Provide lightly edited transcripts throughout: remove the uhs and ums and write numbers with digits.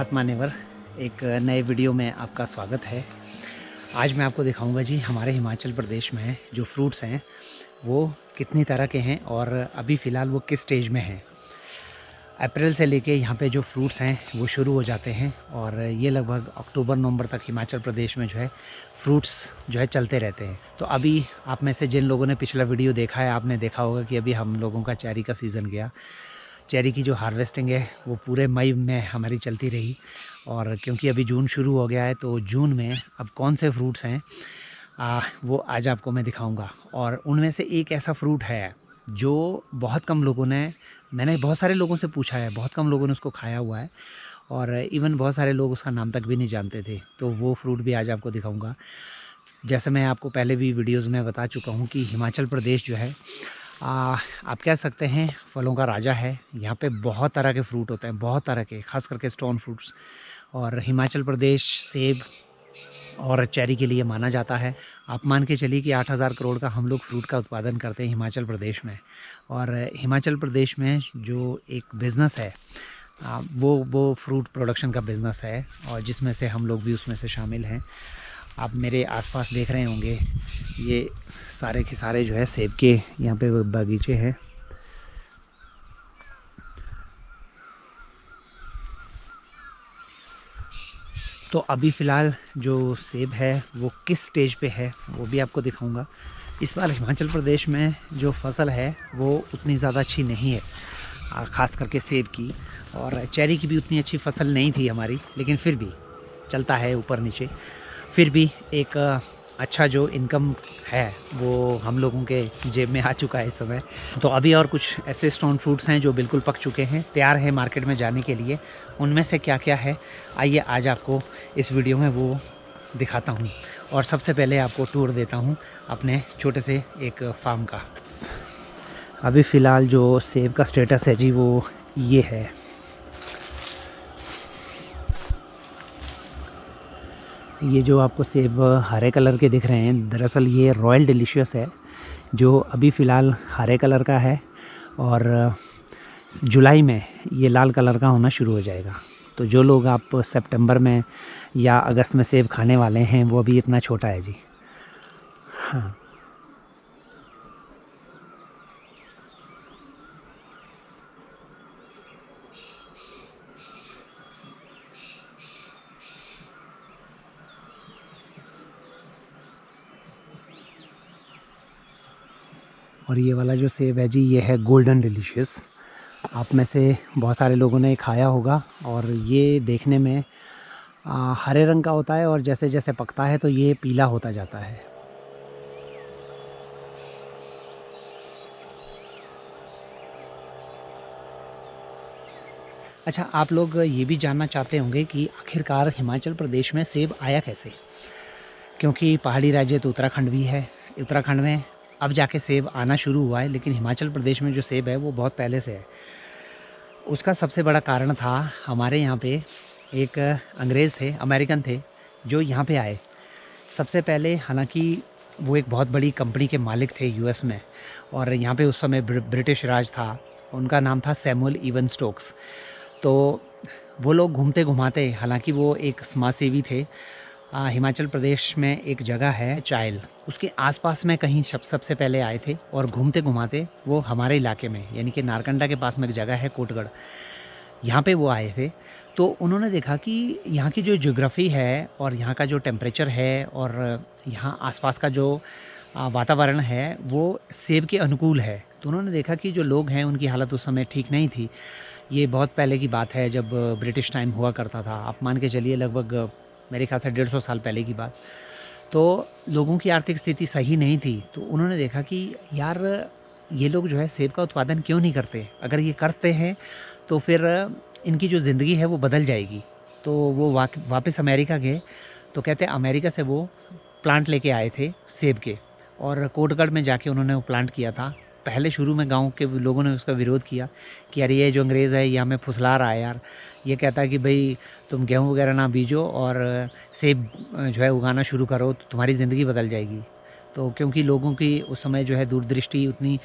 महात्मा never एक नए video में आपका स्वागत है। आज मैं आपको दिखाऊंगा जी हमारे हिमाचल प्रदेश में जो फ्रूट्स हैं वो कितनी तरह के हैं और अभी फ़िलहाल वो किस स्टेज में हैं। अप्रैल से लेके यहाँ पे जो फ्रूट्स हैं वो शुरू हो जाते हैं और ये लगभग अक्टूबर नवंबर तक हिमाचल प्रदेश में जो है फ्रूट्स जो है चलते रहते हैं। तो अभी आप में से जिन लोगों ने पिछला वीडियो देखा है आपने देखा होगा कि अभी हम लोगों का चेरी का सीज़न गया। चेरी की जो हार्वेस्टिंग है वो पूरे मई में हमारी चलती रही और क्योंकि अभी जून शुरू हो गया है तो जून में अब कौन से फ्रूट्स हैं वो आज आपको मैं दिखाऊंगा। और उनमें से एक ऐसा फ्रूट है जो बहुत कम लोगों ने, मैंने बहुत सारे लोगों से पूछा है, बहुत कम लोगों ने उसको खाया हुआ है और इवन बहुत सारे लोग उसका नाम तक भी नहीं जानते थे। तो वो फ्रूट भी आज आपको दिखाऊंगा। जैसे मैं आपको पहले भी वीडियोज़ में बता चुका हूँ कि हिमाचल प्रदेश जो है आप कह सकते हैं फलों का राजा है। यहाँ पे बहुत तरह के फ्रूट होते हैं, बहुत तरह के, खास करके स्टोन फ्रूट्स। और हिमाचल प्रदेश सेब और चेरी के लिए माना जाता है। आप मान के चलिए कि 8,000 करोड़ का हम लोग फ्रूट का उत्पादन करते हैं हिमाचल प्रदेश में। और हिमाचल प्रदेश में जो एक बिज़नेस है वो फ्रूट प्रोडक्शन का बिज़नेस है और जिसमें से हम लोग भी उसमें से शामिल हैं। आप मेरे आसपास देख रहे होंगे ये सारे के सारे जो है सेब के यहाँ पे बागीचे हैं। तो अभी फ़िलहाल जो सेब है वो किस स्टेज पे है वो भी आपको दिखाऊंगा। इस बार हिमाचल प्रदेश में जो फसल है वो उतनी ज़्यादा अच्छी नहीं है, ख़ास करके सेब की। और चेरी की भी उतनी अच्छी फसल नहीं थी हमारी, लेकिन फिर भी चलता है ऊपर नीचे। फिर भी एक अच्छा जो इनकम है वो हम लोगों के जेब में आ चुका है इस समय। तो अभी और कुछ ऐसे स्टोन फ्रूट्स हैं जो बिल्कुल पक चुके हैं, तैयार हैं मार्केट में जाने के लिए। उनमें से क्या क्या है आइए आज आपको इस वीडियो में वो दिखाता हूँ। और सबसे पहले आपको टूर देता हूँ अपने छोटे से एक फार्म का। अभी फ़िलहाल जो सेब का स्टेटस है जी वो ये है। ये जो आपको सेब हरे कलर के दिख रहे हैं, दरअसल ये रॉयल डिलीशियस है जो अभी फ़िलहाल हरे कलर का है और जुलाई में ये लाल कलर का होना शुरू हो जाएगा। तो जो लोग आप सितंबर में या अगस्त में सेब खाने वाले हैं वो अभी इतना छोटा है जी। हाँ, और ये वाला जो सेब है जी ये है गोल्डन डिलीशियस। आप में से बहुत सारे लोगों ने खाया होगा और ये देखने में हरे रंग का होता है और जैसे जैसे पकता है तो ये पीला होता जाता है। अच्छा, आप लोग ये भी जानना चाहते होंगे कि आखिरकार हिमाचल प्रदेश में सेब आया कैसे? क्योंकि पहाड़ी राज्य तो उत्तराखंड भी है। उत्तराखंड में अब जाके सेब आना शुरू हुआ है, लेकिन हिमाचल प्रदेश में जो सेब है वो बहुत पहले से है। उसका सबसे बड़ा कारण था हमारे यहाँ पे एक अंग्रेज़ थे, अमेरिकन थे, जो यहाँ पे आए। सबसे पहले हालांकि वो एक बहुत बड़ी कंपनी के मालिक थे यूएस में और यहाँ पे उस समय ब्रिटिश राज था। उनका नाम था सैमुअल इवन स्टोक्स। तो वो लोग घूमते घुमाते, हालांकि वो एक समाजसेवी थे। हिमाचल प्रदेश में एक जगह है चाइल, उसके आसपास में कहीं सबसे पहले आए थे और घूमते घुमाते वो हमारे इलाके में, यानी कि नारकंडा के पास में एक जगह है कोटगढ़, यहाँ पे वो आए थे। तो उन्होंने देखा कि यहाँ की जो ज्योग्राफी है और यहाँ का जो टेम्परेचर है और यहाँ आसपास का जो वातावरण है वो सेब के अनुकूल है। तो उन्होंने देखा कि जो लोग हैं उनकी हालत उस समय ठीक नहीं थी। ये बहुत पहले की बात है जब ब्रिटिश टाइम हुआ करता था। आप मान के चलिए लगभग मेरे ख्याल से 150 साल पहले की बात। तो लोगों की आर्थिक स्थिति सही नहीं थी। तो उन्होंने देखा कि यार ये लोग जो है सेब का उत्पादन क्यों नहीं करते, अगर ये करते हैं तो फिर इनकी जो ज़िंदगी है वो बदल जाएगी। तो वो वापस अमेरिका गए। तो कहते हैं अमेरिका से वो प्लांट लेके आए थे सेब के और कोटगढ़ में जाके उन्होंने वो प्लांट किया था। पहले शुरू में गांव के लोगों ने उसका विरोध किया कि यार ये जो अंग्रेज़ है ये हमें फुसला रहा है यार। ये कहता है कि भाई तुम गेहूँ वगैरह ना बीजो और सेब जो है उगाना शुरू करो तो तुम्हारी ज़िंदगी बदल जाएगी। तो क्योंकि लोगों की उस समय जो है दूरदृष्टि उतनी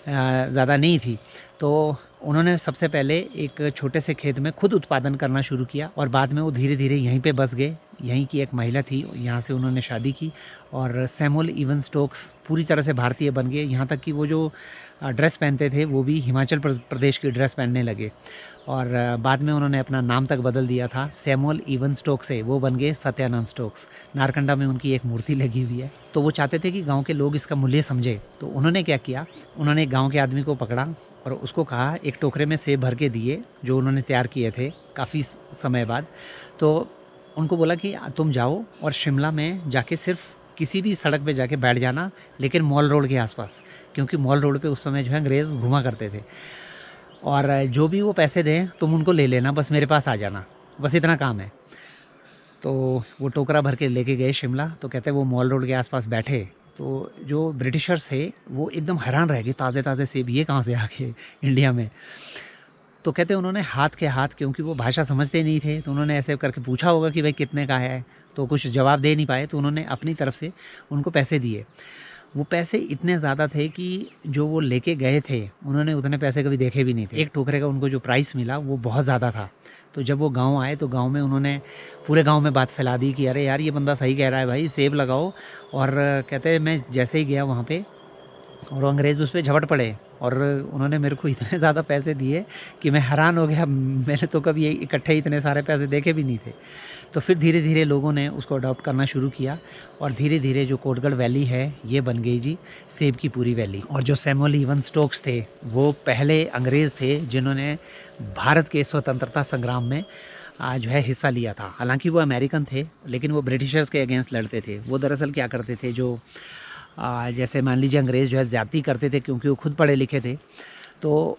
ज़्यादा नहीं थी। तो उन्होंने सबसे पहले एक छोटे से खेत में खुद उत्पादन करना शुरू किया और बाद में वो धीरे-धीरे यहीं पे बस गए। यहीं की एक महिला थी, यहाँ से उन्होंने शादी की और सैमुअल इवन स्टोक्स पूरी तरह से भारतीय बन गए। यहाँ तक कि वो जो ड्रेस पहनते थे वो भी हिमाचल प्रदेश की ड्रेस पहनने लगे और बाद में उन्होंने अपना नाम तक बदल दिया था। सैमुअल इवन स्टोक्स से वो बन गए सत्यानंद स्टोक्स। नारकंडा में उनकी एक मूर्ति लगी हुई है। तो वो चाहते थे कि गाँव के लोग इसका मूल्य समझें। तो उन्होंने क्या किया, उन्होंने एक गाँव के आदमी को पकड़ा और उसको कहा, एक टोकरे में सेब भर के दिए जो उन्होंने तैयार किए थे काफ़ी समय बाद। तो उनको बोला कि तुम जाओ और शिमला में जाके सिर्फ किसी भी सड़क पे जाके बैठ जाना, लेकिन मॉल रोड के आसपास, क्योंकि मॉल रोड पे उस समय जो है अंग्रेज़ घुमा करते थे। और जो भी वो पैसे दें तुम उनको ले लेना, बस मेरे पास आ जाना, बस इतना काम है। तो वो टोकरा भर के लेके गए शिमला। तो कहते हैं वो मॉल रोड के आसपास बैठे तो जो ब्रिटिशर्स थे वो एकदम हैरान रह गए, ताज़े ताज़े सेब ये कहाँ से आ गए इंडिया में। तो कहते हैं उन्होंने हाथ के हाथ, क्योंकि वो भाषा समझते नहीं थे, तो उन्होंने ऐसे करके पूछा होगा कि भाई कितने का है, तो कुछ जवाब दे नहीं पाए, तो उन्होंने अपनी तरफ से उनको पैसे दिए। वो पैसे इतने ज़्यादा थे कि जो वो लेके गए थे उन्होंने उतने पैसे कभी देखे भी नहीं थे। एक टोकरे का उनको जो प्राइस मिला वो बहुत ज़्यादा था। तो जब वो गांव आए तो गांव में उन्होंने पूरे गांव में बात फैला दी कि अरे यार ये बंदा सही कह रहा है भाई, सेब लगाओ। और कहते हैं मैं जैसे ही गया वहाँ पे और अंग्रेज़ उस पर झपट पड़े और उन्होंने मेरे को इतने ज़्यादा पैसे दिए कि मैं हैरान हो गया। मैंने तो कभी इकट्ठे इतने सारे पैसे देखे भी नहीं थे। तो फिर धीरे धीरे लोगों ने उसको अडॉप्ट करना शुरू किया और धीरे धीरे जो कोटगढ़ वैली है ये बन गई जी सेब की पूरी वैली। और जो सैमुअल इवन स्टोक्स थे वो पहले अंग्रेज़ थे जिन्होंने भारत के स्वतंत्रता संग्राम में जो है हिस्सा लिया था। हालांकि वो अमेरिकन थे लेकिन वो ब्रिटिशर्स के अगेंस्ट लड़ते थे। वो दरअसल क्या करते थे, जो जैसे मान लीजिए अंग्रेज़ जो है ज़्यादती करते थे क्योंकि वो खुद पढ़े लिखे थे, तो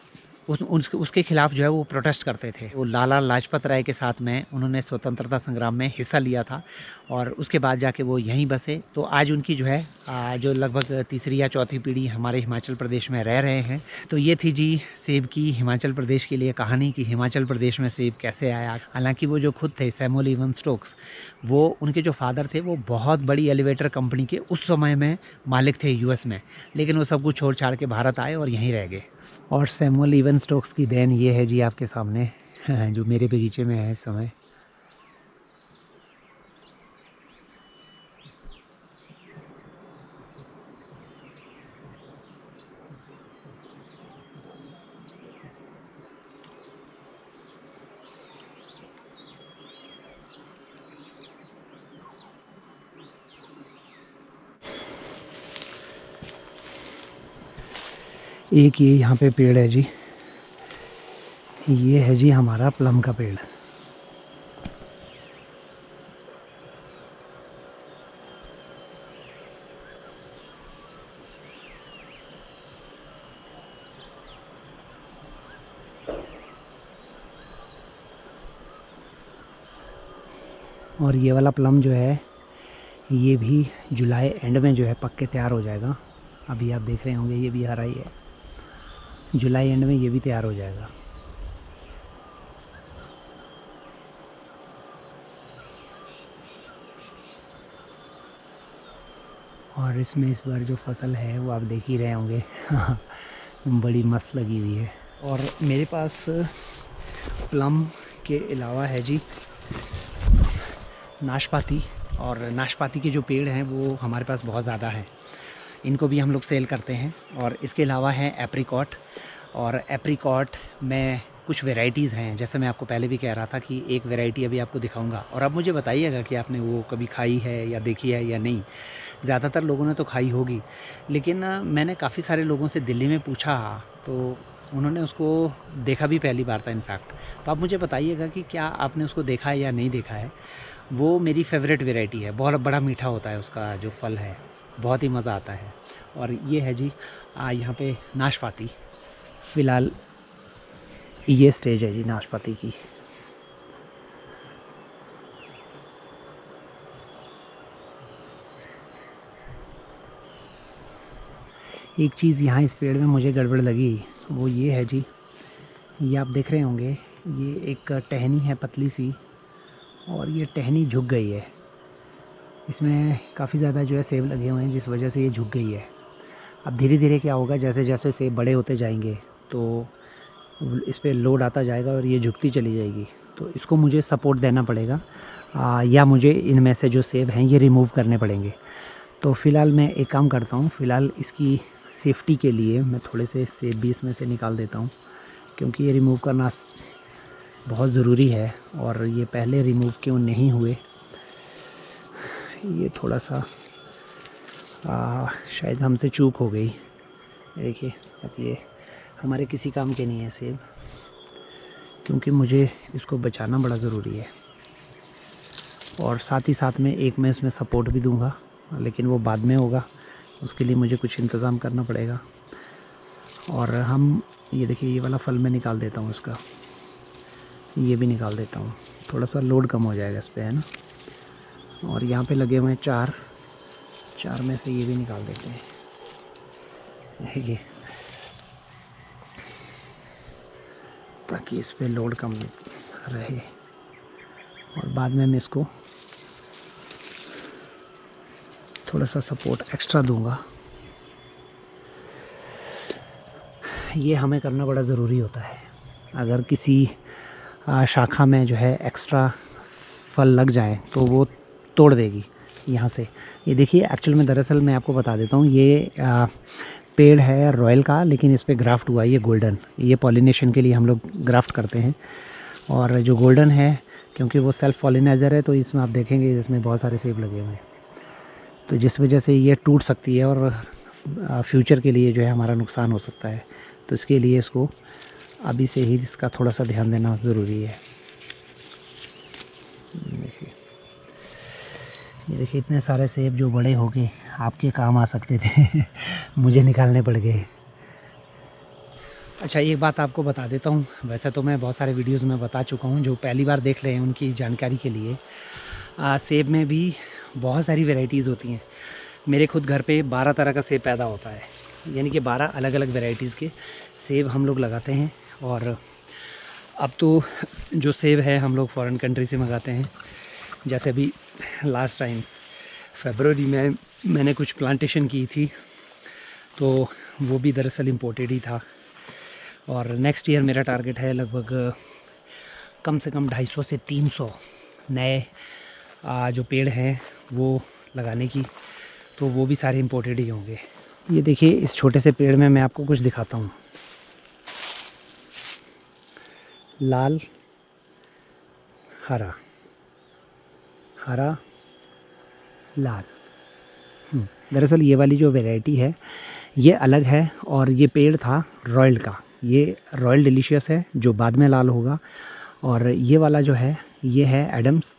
उसके खिलाफ जो है वो प्रोटेस्ट करते थे। वो लाला लाजपत राय के साथ में उन्होंने स्वतंत्रता संग्राम में हिस्सा लिया था और उसके बाद जाके वो यहीं बसे। तो आज उनकी जो है जो लगभग तीसरी या चौथी पीढ़ी हमारे हिमाचल प्रदेश में रह रहे हैं। तो ये थी जी सेब की हिमाचल प्रदेश के लिए कहानी कि हिमाचल प्रदेश में सेब कैसे आया। हालांकि वो जो खुद थे सैमुअल इवन स्टोक्स, वो उनके जो फादर थे वो बहुत बड़ी एलिवेटर कंपनी के उस समय में मालिक थे यूएस में, लेकिन वो सब कुछ छोड़ छाड़ के भारत आए और यहीं रह गए। और सैमुअल इवन स्टोक्स की देन ये है जी आपके सामने जो मेरे बगीचे में है इस समय। एक ये यहाँ पे पेड़ है जी, ये है जी हमारा प्लम का पेड़। और ये वाला प्लम जो है ये भी जुलाई एंड में जो है पक के तैयार हो जाएगा। अभी आप देख रहे होंगे ये भी हरा ही है, जुलाई एंड में ये भी तैयार हो जाएगा। और इसमें इस बार जो फसल है वो आप देख ही रहे होंगे बड़ी मस्त लगी हुई है। और मेरे पास प्लम के अलावा है जी नाशपाती, और नाशपाती के जो पेड़ हैं वो हमारे पास बहुत ज़्यादा हैं, इनको भी हम लोग सेल करते हैं। और इसके अलावा है एप्रिकॉट, और एप्रिकॉट में कुछ वेराइटीज़ हैं। जैसे मैं आपको पहले भी कह रहा था कि एक वैरायटी अभी आपको दिखाऊंगा और आप मुझे बताइएगा कि आपने वो कभी खाई है या देखी है या नहीं। ज़्यादातर लोगों ने तो खाई होगी, लेकिन मैंने काफ़ी सारे लोगों से दिल्ली में पूछा तो उन्होंने उसको देखा भी पहली बार था इनफैक्ट। तो आप मुझे बताइएगा कि क्या आपने उसको देखा है या नहीं देखा है। वो मेरी फेवरेट वैरायटी है, बहुत बड़ा मीठा होता है उसका जो फल है, बहुत ही मज़ा आता है। और ये है जी यहाँ पे नाशपाती, फ़िलहाल ये स्टेज है जी नाशपाती की। एक चीज़ यहाँ इस पेड़ में मुझे गड़बड़ लगी, वो ये है जी, ये आप देख रहे होंगे ये एक टहनी है पतली सी, और ये टहनी झुक गई है। इसमें काफ़ी ज़्यादा जो है सेब लगे हुए हैं जिस वजह से ये झुक गई है। अब धीरे धीरे क्या होगा, जैसे जैसे सेब बड़े होते जाएंगे तो इस पे लोड आता जाएगा और ये झुकती चली जाएगी, तो इसको मुझे सपोर्ट देना पड़ेगा, या मुझे इनमें से जो सेब हैं ये रिमूव करने पड़ेंगे। तो फ़िलहाल मैं एक काम करता हूँ, फ़िलहाल इसकी सेफ्टी के लिए मैं थोड़े से सेब भी इसमें से निकाल देता हूँ, क्योंकि ये रिमूव करना बहुत ज़रूरी है और ये पहले रिमूव क्यों नहीं हुए, ये थोड़ा सा शायद हमसे चूक हो गई। देखिए अब ये हमारे किसी काम के नहीं है सेब, क्योंकि मुझे इसको बचाना बड़ा ज़रूरी है। और साथ ही साथ में एक मैं इसमें सपोर्ट भी दूंगा, लेकिन वो बाद में होगा, उसके लिए मुझे कुछ इंतज़ाम करना पड़ेगा। और हम ये देखिए ये वाला फल मैं निकाल देता हूँ इसका, ये भी निकाल देता हूँ, थोड़ा सा लोड कम हो जाएगा इस पर, है ना। और यहाँ पे लगे हुए हैं चार में से ये भी निकाल देते हैं, देखिए, ताकि इस पर लोड कम रहे। और बाद में मैं इसको थोड़ा सा सपोर्ट एक्स्ट्रा दूंगा। ये हमें करना बड़ा ज़रूरी होता है। अगर किसी शाखा में जो है एक्स्ट्रा फल लग जाए तो वो तोड़ देगी यहाँ से। ये देखिए एक्चुअल में दरअसल मैं आपको बता देता हूँ, ये पेड़ है रॉयल का, लेकिन इस पे ग्राफ्ट हुआ है ये गोल्डन। ये पॉलिनेशन के लिए हम लोग ग्राफ्ट करते हैं। और जो गोल्डन है, क्योंकि वो सेल्फ पॉलिनाइज़र है, तो इसमें आप देखेंगे इसमें बहुत सारे सेब लगे हुए हैं, तो जिस वजह से ये टूट सकती है और फ्यूचर के लिए जो है हमारा नुकसान हो सकता है। तो इसके लिए इसको अभी से ही इसका थोड़ा सा ध्यान देना ज़रूरी है। देखिए ये देखिए इतने सारे सेब जो बड़े हो गए, आपके काम आ सकते थे मुझे निकालने पड़ गए। अच्छा एक बात आपको बता देता हूँ, वैसे तो मैं बहुत सारे वीडियोस में बता चुका हूँ, जो पहली बार देख रहे हैं उनकी जानकारी के लिए। सेब में भी बहुत सारी वैरायटीज़ होती हैं। मेरे खुद घर पे 12 तरह का सेब पैदा होता है, यानी कि 12 अलग अलग वैरायटीज़ के सेब हम लोग लगाते हैं। और अब तो जो सेब है हम लोग फ़ॉरेन कंट्री से मंगाते हैं। जैसे अभी लास्ट टाइम फरवरी में मैंने कुछ प्लांटेशन की थी, तो वो भी दरअसल इम्पोर्टेड ही था। और नेक्स्ट ईयर मेरा टारगेट है लगभग कम से कम 250 से 300 नए जो पेड़ हैं वो लगाने की, तो वो भी सारे इम्पोर्टेड ही होंगे। ये देखिए इस छोटे से पेड़ में मैं आपको कुछ दिखाता हूँ। लाल, हरा, हरा, लाल। दरअसल ये वाली जो वैरायटी है ये अलग है, और ये पेड़ था रॉयल का। ये रॉयल डिलीशियस है जो बाद में लाल होगा। और ये वाला जो है ये है एडम्स,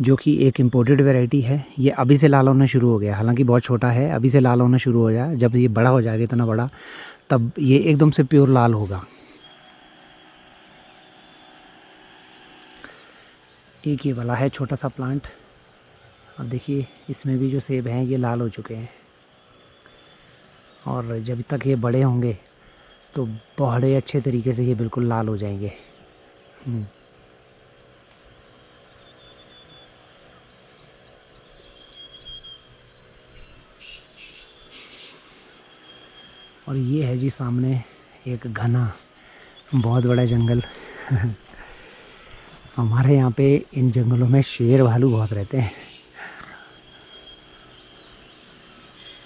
जो कि एक इम्पोर्टेड वैरायटी है। ये अभी से लाल होना शुरू हो गया, हालांकि बहुत छोटा है, अभी से लाल होना शुरू हो जाए। जब ये बड़ा हो जाएगा इतना बड़ा, तब ये एकदम से प्योर लाल होगा। एक ये वाला है छोटा सा प्लांट। अब देखिए इसमें भी जो सेब हैं ये लाल हो चुके हैं, और जब तक ये बड़े होंगे तो बड़े अच्छे तरीके से ये बिल्कुल लाल हो जाएंगे। और ये है जी सामने एक घना बहुत बड़ा जंगल हमारे यहाँ पे इन जंगलों में शेर भालू बहुत रहते हैं।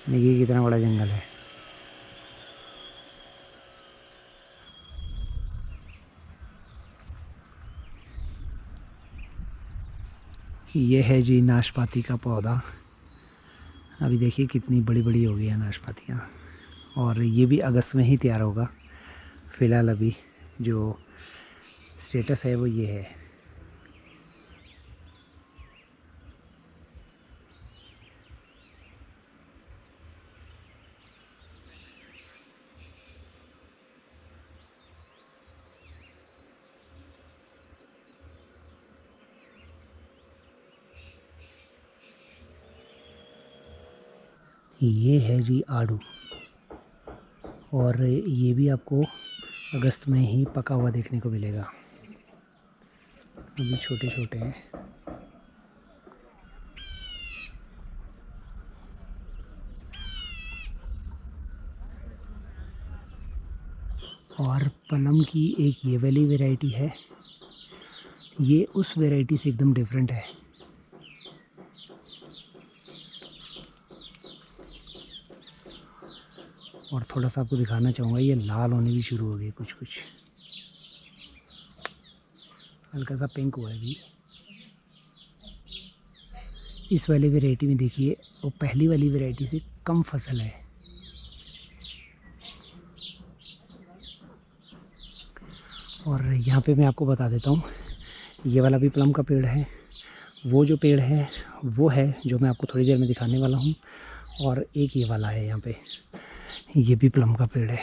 देखिए कितना बड़ा जंगल है। ये है जी नाशपाती का पौधा। अभी देखिए कितनी बड़ी बड़ी हो गई है नाशपातियाँ, और ये भी अगस्त में ही तैयार होगा। फ़िलहाल अभी जो स्टेटस है वो ये है। ये है जी आड़ू, और ये भी आपको अगस्त में ही पका हुआ देखने को मिलेगा। अभी छोटे छोटे हैं। और प्लम की एक ये वाली वैरायटी है, ये उस वैरायटी से एकदम डिफरेंट है। और थोड़ा सा आपको दिखाना चाहूँगा, ये लाल होने भी शुरू हो गए, कुछ कुछ हल्का सा पिंक हुआ है अभी। इस वाली वैरायटी में देखिए वो पहली वाली वैरायटी से कम फसल है। और यहाँ पे मैं आपको बता देता हूँ, ये वाला भी प्लम का पेड़ है। वो जो पेड़ है वो है जो मैं आपको थोड़ी देर में दिखाने वाला हूँ। और एक ये वाला है यहाँ पे, ये भी प्लम का पेड़ है।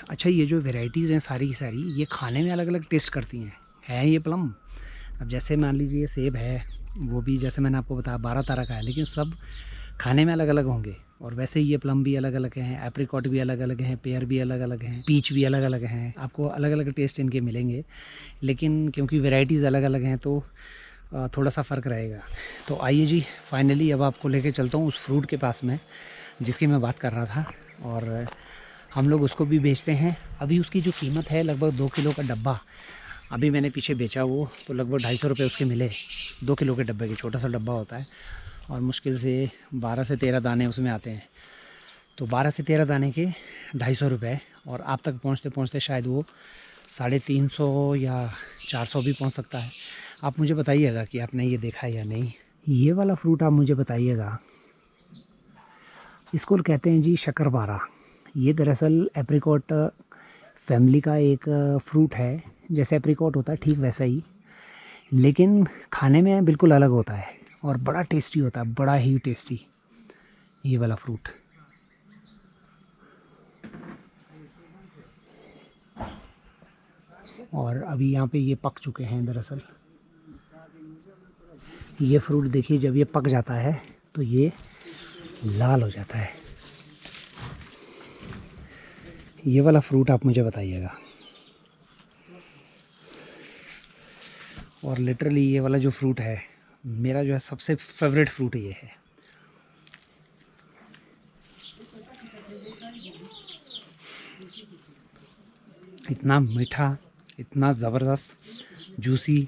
अच्छा, ये जो वैरायटीज़ हैं सारी की सारी, ये खाने में अलग अलग टेस्ट करती हैं ये प्लम। अब जैसे मान लीजिए सेब है, वो भी जैसे मैंने आपको बताया 12 तरह का है, लेकिन सब खाने में अलग अलग होंगे। और वैसे ही ये प्लम भी अलग अलग हैं, एप्रिकॉट भी अलग अलग हैं, पेयर भी अलग अलग हैं, पीच भी अलग अलग हैं। आपको अलग अलग टेस्ट इनके मिलेंगे, लेकिन क्योंकि वैरायटीज़ अलग अलग हैं तो थोड़ा सा फ़र्क रहेगा। तो आइए जी, फाइनली अब आपको लेके चलता हूँ उस फ्रूट के पास में जिसकी मैं बात कर रहा था। और हम लोग उसको भी बेचते हैं। अभी उसकी जो कीमत है लगभग 2 किलो का डब्बा, अभी मैंने पीछे बेचा वो तो लगभग 250 रुपये उसके मिले। 2 किलो के डब्बे के, छोटा सा डब्बा होता है और मुश्किल से 12 से 13 दाने उसमें आते हैं। तो 12 से 13 दाने के 250 रुपये, और आप तक पहुँचते पहुँचते शायद वो 350 या 400 भी पहुँच सकता है। आप मुझे बताइएगा कि आपने ये देखा है या नहीं। ये वाला फ्रूट आप मुझे बताइएगा, इसको कहते हैं जी शक्करपारा। ये दरअसल एप्रिकॉट फैमिली का एक फ्रूट है। जैसे एप्रिकॉट होता है ठीक वैसा ही, लेकिन खाने में बिल्कुल अलग होता है और बड़ा टेस्टी होता है, बड़ा ही टेस्टी ये वाला फ्रूट। और अभी यहाँ पे ये पक चुके हैं। दरअसल ये फ्रूट देखिए, जब ये पक जाता है तो ये लाल हो जाता है। ये वाला फ्रूट आप मुझे बताइएगा। और लिटरली ये वाला जो फ्रूट है मेरा जो है सबसे फेवरेट फ्रूट ये है। इतना मीठा, इतना ज़बरदस्त, जूसी।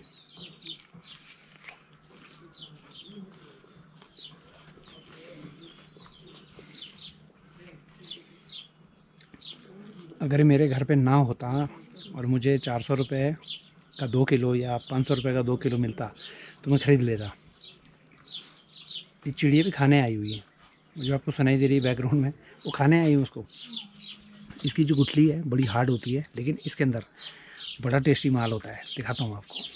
अगर मेरे घर पे ना होता और मुझे 400 रुपये का 2 किलो या 500 रुपये का 2 किलो मिलता तो मैं ख़रीद लेता। ये चिड़िया भी खाने आई हुई है, जो आपको सुनाई दे रही है बैकग्राउंड में, वो खाने आई है उसको। इसकी जो गुठली है बड़ी हार्ड होती है, लेकिन इसके अंदर बड़ा टेस्टी माल होता है। दिखाता हूँ आपको।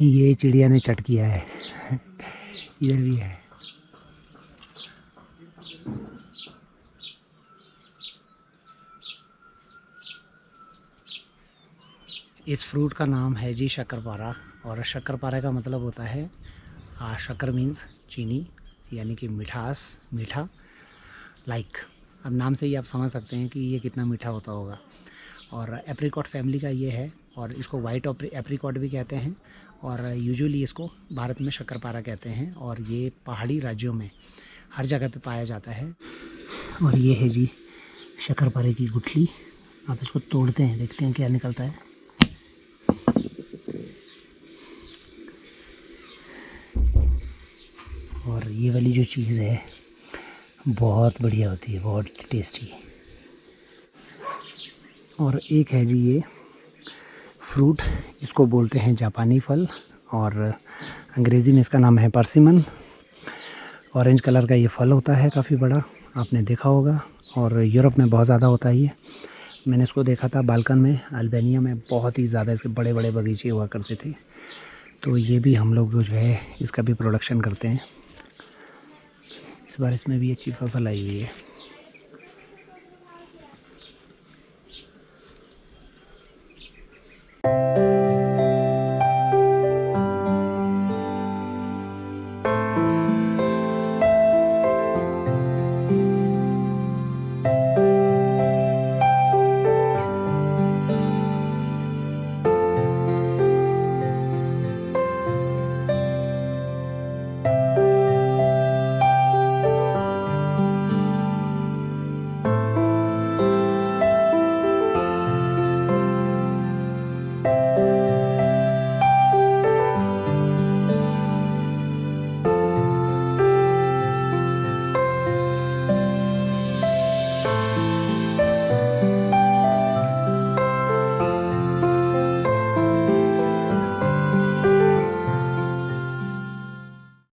ये चिड़िया ने चट किया है। इधर भी है। इस फ्रूट का नाम है जी शक्करपारा। और शक्करपारा का मतलब होता है शक्कर मीन्स चीनी, यानी कि मिठास, मीठा। अब नाम से ही आप समझ सकते हैं कि ये कितना मीठा होता होगा। और एप्रिकॉट फैमिली का ये है, और इसको वाइट एप्रिकॉट भी कहते हैं, और यूजुअली इसको भारत में शक्करपारा कहते हैं। और ये पहाड़ी राज्यों में हर जगह पे पाया जाता है। और ये है जी शक्करपारे की गुठली। आप इसको तोड़ते हैं, देखते हैं क्या निकलता है। और ये वाली जो चीज़ है बहुत बढ़िया होती है, बहुत टेस्टी। और एक है जी ये फ्रूट, इसको बोलते हैं जापानी फल, और अंग्रेज़ी में इसका नाम है परसिमन। ऑरेंज कलर का ये फल होता है, काफ़ी बड़ा, आपने देखा होगा। और यूरोप में बहुत ज़्यादा होता है ये। मैंने इसको देखा था बाल्कन में, अल्बानिया में बहुत ही ज़्यादा इसके बड़े बड़े बगीचे हुआ करते थे। तो ये भी हम लोग जो है इसका भी प्रोडक्शन करते हैं। बार इसमें भी अच्छी फसल आई हुई है।